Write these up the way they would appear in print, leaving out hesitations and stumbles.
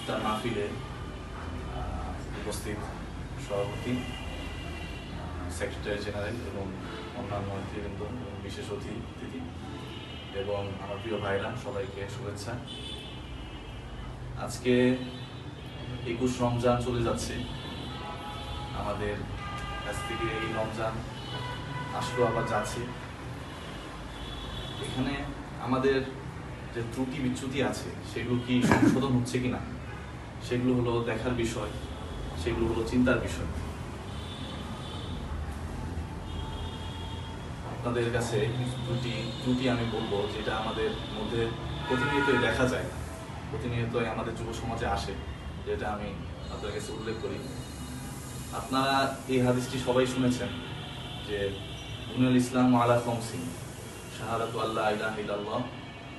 ইফতার মাহফিলে উপস্থিত সভাপতি, সেক্রেটারি জেনারেল এবং অন্যান্য নেতৃবৃন্দ এবং বিশেষ অতিথি এবং আমার প্রিয় ভাইরা, সবাইকে শুভেচ্ছা। আজকে 21 রমজান চলে যাচ্ছে। আমাদের কাছ থেকে এই রমজান আসলো আবার যাচ্ছে। এখানে আমাদের যে ত্রুটি বিচ্যুতি আছে সেগুলো কি সংশোধন হচ্ছে কিনা, সেগুলো হলো দেখার বিষয়, সেগুলো হলো চিন্তার বিষয়। আপনাদের কাছে ত্রুটি আমি বলবো যেটা আমাদের মধ্যে প্রতিনিয়তই দেখা যায়, প্রতিনিয়তই আমাদের যুব সমাজে আসে, যেটা আমি আপনাদের কাছে উল্লেখ করি। আপনারা এই হাদিসটি সবাই শুনেছেন যে বুনিয়াল ইসলাম আলা খামসিন, শাহাদাতু আল্লা ইলাহা ইল্লাল্লাহ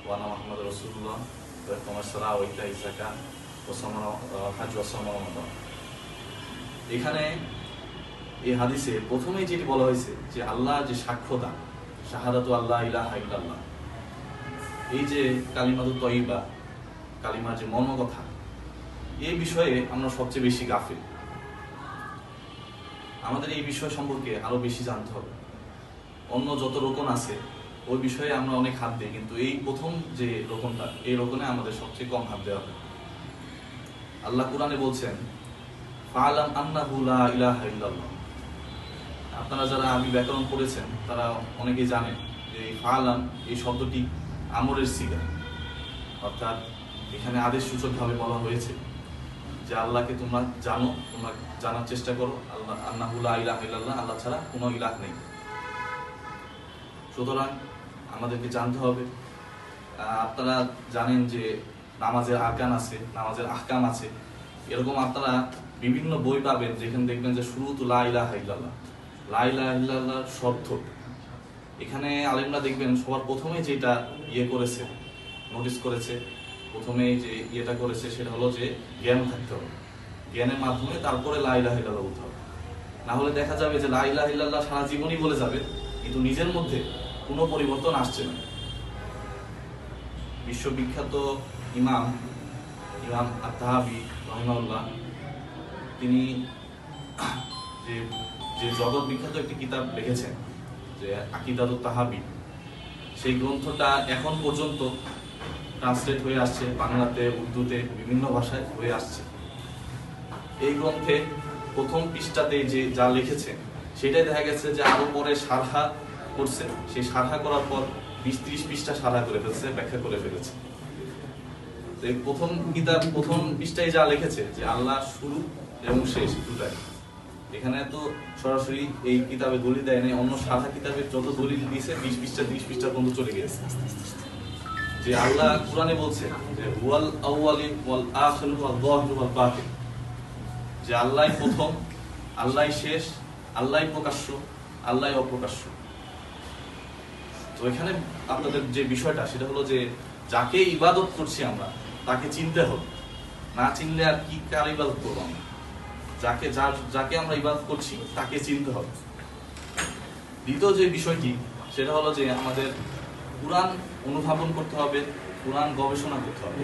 ওয়া আন্না মুহাম্মাদুর রাসূলুল্লাহ ওয়া ইকামাস সালাহ ওয়া ইতাইজ যাকাত ওয়া সাওম হজ ওয়া সাওম রমাদান। এখানে এই হাদিসে প্রথমেই যেটি বলা হয়েছে যে আল্লাহ যে সাক্ষ্যতা, শাহাদাতু আল্লাহ ইলাহা ইল্লাল্লাহ, এই যে কালিমাতুত তয়্যিবা, কালিমার যে মর্মকথা, এই বিষয়ে আমরা সবচেয়ে বেশি গাফিল। আমাদের এই বিষয় সম্পর্কে আরো বেশি জানতে হবে। অন্য যত রোকন আছে ওই বিষয়ে আমরা অনেক হাত দিই, কিন্তু এই প্রথম যে রোকনটা, এই রোকনে আমাদের সবচেয়ে কম হাত দেওয়া হয়। আল্লাহ কুরআনে বলছেন, ফাআলাম আন্নাহু লা ইলাহা ইল্লাল্লাহ। আপনারা যারা আরবি ব্যাকরণ পড়েছেন তারা অনেকেই জানেন যে এই ফাআলাম, এই শব্দটি আমরের সিগা, অর্থাৎ এখানে আদেশ সূচকভাবে বলা হয়েছে যে আল্লাহকে তোমরা জানো, তোমরা জানার চেষ্টা করো। আল্লাহ আন্নাহু লা ইলাহা ইল্লাল্লাহ, আল্লাহ ছাড়া কোনো ইলাহ নেই। সুতরাং আমাদেরকে জানতে হবে। আপনারা জানেন যে নামাজের আরকান আছে, নামাজের আহকাম আছে। এরকম আপনারা বিভিন্ন বই পাবেন যেখানে দেখবেন যে শুরুতে লা ইলাহা ইল্লাল্লাহ, লা ইলাহা ইল্লাল্লাহর শর্ত। এখানে আলেমরা দেখবেন সবার প্রথমে যেটা করেছে, নোটিস করেছে, প্রথমে যে ইয়েটা করেছে সেটা হলো যে জ্ঞান থাকতে হবে। জ্ঞানের মাধ্যমে তারপরে লা ইলাহা ইল্লাল্লাহ বলতে হবে। না হলে দেখা যাবে যে লা ইলাহা ইল্লাল্লাহ সারা জীবনই বলে যাবে, কিন্তু নিজের মধ্যে কোনো পরিবর্তন আসছে না। বিশ্ববিখ্যাত ইমাম আত-তাহাবী রাহিমাহুল্লাহ, তিনি যে জগৎ বিখ্যাত একটি কিতাব লিখেছেন যে আকিদাতুত তাহাবী, সেই গ্রন্থটা এখন পর্যন্ত ট্রান্সলেট হয়ে আসছে, বাংলাতে, উর্দুতে, বিভিন্ন ভাষায় হয়ে আসছে। এই গ্রন্থে প্রথম পৃষ্ঠাতে যে যা লিখেছে সেটাই দেখা গেছে যে আরো পরে সারহা করছে। সেই সারহা করার পর 20-30 পৃষ্ঠা সারহা করে ফেলছে, ব্যাখ্যা করে ফেলেছে। তো এই প্রথম কিতাব, প্রথম পৃষ্ঠায় যা লিখেছে যে আল্লাহ শুরু এবং শেষ দুটাই, এখানে তো সরাসরি এই কিতাবে দলিল দেয় নাই। অন্য সারহা কিতাবের যত দলিল দিয়েছে 20 পৃষ্ঠা 30 পৃষ্ঠা পর্যন্ত চলে গেছে। যে আল্লাহ কুরআনে বলছে যে হুয়াল আউয়ালি ওয়াল আখিরু ওয়াল যাহিরু ওয়াল বাতিন, যে আল্লাহই প্রথম, আল্লাহই শেষ, আল্লাহই প্রকাশ্য, আল্লাহই অপ্রকাশ্য। তো এখানে আপনাদের যে বিষয়টা সেটা হলো যে যাকে ইবাদত করছি আমরা তাকে চিনতে হবে। না চিনলে আর কি কার ইবাদত করবো আমরা? যাকে আমরা ইবাদত করছি তাকে চিনতে হবে। দ্বিতীয় যে বিষয়টি সেটা হলো যে আমাদের কুরআন অনুধাবন করতে হবে, কুরআন গবেষণা করতে হবে।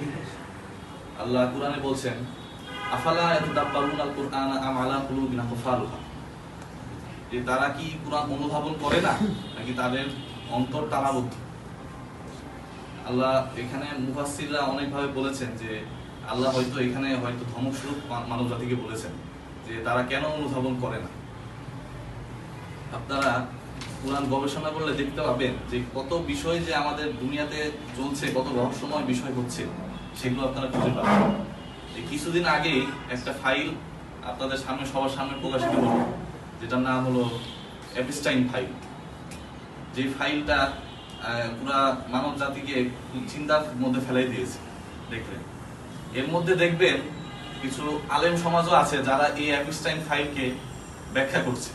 আল্লাহ কুরআনে বলছেন, আফালা ইয়াতাদাব্বারুনাল কুরআনা আম আলা কুলুবিন আকফালুহা, যে তারা কি কুরআন অনুধাবন করে না, নাকি তাদের অন্তর তালাবদ্ধ। আল্লাহ এখানে মুফাসসিররা অনেকভাবে বলেছেন যে আল্লাহ হয়তো এখানে ধমক স্বরূপ মানব জাতিকে বলেছেন যে তারা কেন অনুধাবন করে না। আপনারা কুরআন গবেষণা করলে দেখতে পাবেন যে কত বিষয় যে আমাদের দুনিয়াতে চলছে, কত রহস্যময় বিষয় হচ্ছে, সেগুলো আপনারা খুঁজে পাবেন। এই কিছুদিন আগেই একটা ফাইল আপনাদের সামনে, সবার সামনে প্রকাশিত হলো, যেটার নাম হলো এপস্টাইন ফাইল। যে ফাইলটা পুরা মানব জাতিকে চিন্তার মধ্যে ফেলাই দিয়েছে। দেখলেন এর মধ্যে দেখবেন কিছু আলেম সমাজও আছে যারা এই এপস্টাইন ফাইলকে ব্যাখ্যা করছে।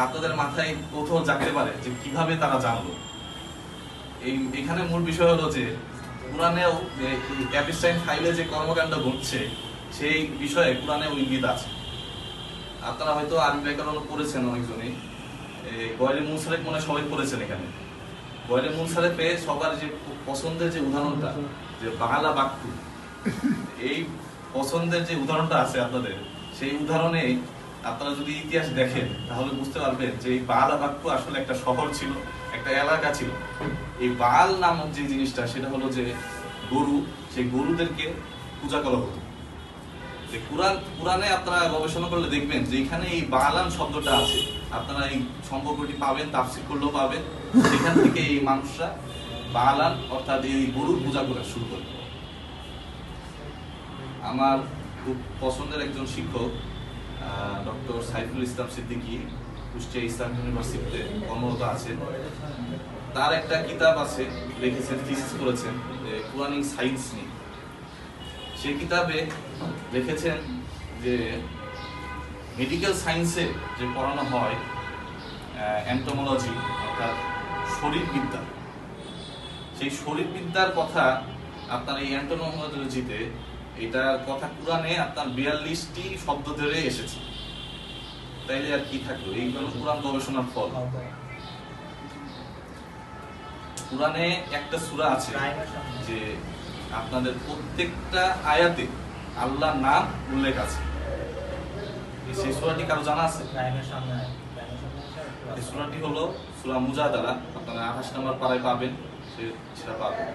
আপনাদের মাথায় কোথাও জাগতে পারে যে কিভাবে তারা জানলো। এখানে মূল বিষয় হলো যে কুরআনেও এপস্টাইন ফাইলে যে কর্মকাণ্ড ঘটছে সেই বিষয়ে কুরআনেও ইঙ্গিত আছে। আপনারা হয়তো আরবি ব্যাকরণ পড়েছেন অনেকজনই, গয়রে মুনসারিফ মনে সবাই পড়েছেন। এখানে গয়রে মুনসারিফে সবার যে পছন্দের যে উদাহরণটা যে বাংলা বাক্য, এই পছন্দের যে উদাহরণটা আছে আপনাদের, সেই উদাহরণে আপনারা যদি ইতিহাস দেখেন তাহলে বুঝতে পারবেন যে এই বালাবাক্য আসলে একটা শহর ছিল, একটা এলাকা ছিল। এই বাল নামক যে জিনিসটা সেটা হলো যে গরু, সেই গরুদেরকে পূজা করা হতো। কোরআনে আপনারা গবেষণা করলে দেখবেন যে এখানে এই বালান শব্দটা আছে, আপনারা এই সম্পর্কটি পাবেন, তাফসীর করলেও পাবেন। সেখান থেকে এই মানুষরা বালান অর্থাৎ এই গরুর পূজা করা শুরু করে। আমার খুব পছন্দের একজন শিক্ষক ডক্টর সাইফুল ইসলাম সিদ্দিকী, কুষ্টিয়া ইসলাম ইউনিভার্সিটিতে কর্মরত আছেন। তার একটা কিতাব আছে, লিখেছেন, থিসিস করেছেন যে কুরআনিক সায়েন্স নিয়ে। সেই কিতাবে লিখেছেন যে মেডিকেল সায়েন্সে যে পড়ানো হয় এন্টোমোলজি অর্থাৎ শরীরবিদ্যা, সেই শরীরবিদ্যার কথা আপনার এই এন্টোমোলজিতে এটার কথা কোরআনে আপনার 42টি শব্দ ধরে এসেছে। তাইলে আর কি থাকলো? এইগুলো কোরআন গবেষণার ফল। কোরআনে একটা সূরা আছে যে আপনাদের প্রত্যেকটা আয়াতে আল্লাহর নাম উল্লেখ আছে। সেই সূরাটি কারো জানা আছে? এই সূরাটি হলো সূরা মুজাদালা, আপনারা 28 নম্বর পারায় পাবেন, সেটা পাবেন।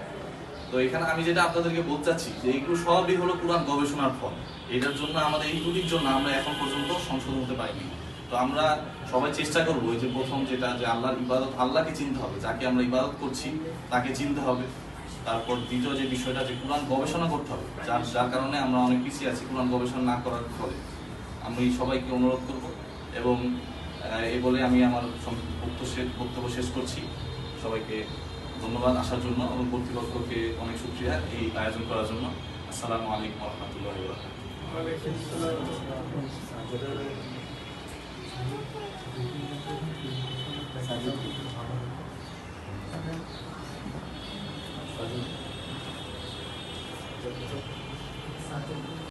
তো এখানে আমি যেটা আপনাদেরকে বলতে চাচ্ছি যে এইগুলো সবই হলো কোরআন গবেষণার ফল। এটার জন্য আমাদের এই ত্রুটির জন্য আমরা এখন পর্যন্ত সংশোধন হতে পারিনি। তো আমরা সবাই চেষ্টা করবো যে প্রথম যেটা যে আল্লাহর ইবাদত, আল্লাহকে চিনতে হবে, যাকে আমরা ইবাদত করছি তাকে চিনতে হবে। তারপর দ্বিতীয় যে বিষয়টা যে কোরআন গবেষণা করতে হবে, যার কারণে আমরা অনেক পিছিয়ে আছি কোরআন গবেষণা না করার ফলে। আমি সবাইকে অনুরোধ করব এবং এই বলে আমি আমার বক্তব্য শেষ করছি। সবাইকে ধন্যবাদ আসার জন্য এবং কর্তৃপক্ষকে অনেক শুকরিয়া এই আয়োজন করার জন্য। আসসালামু আলাইকুম ওয়া রাহমাতুল্লাহি ওয়া বারাকাতুহু।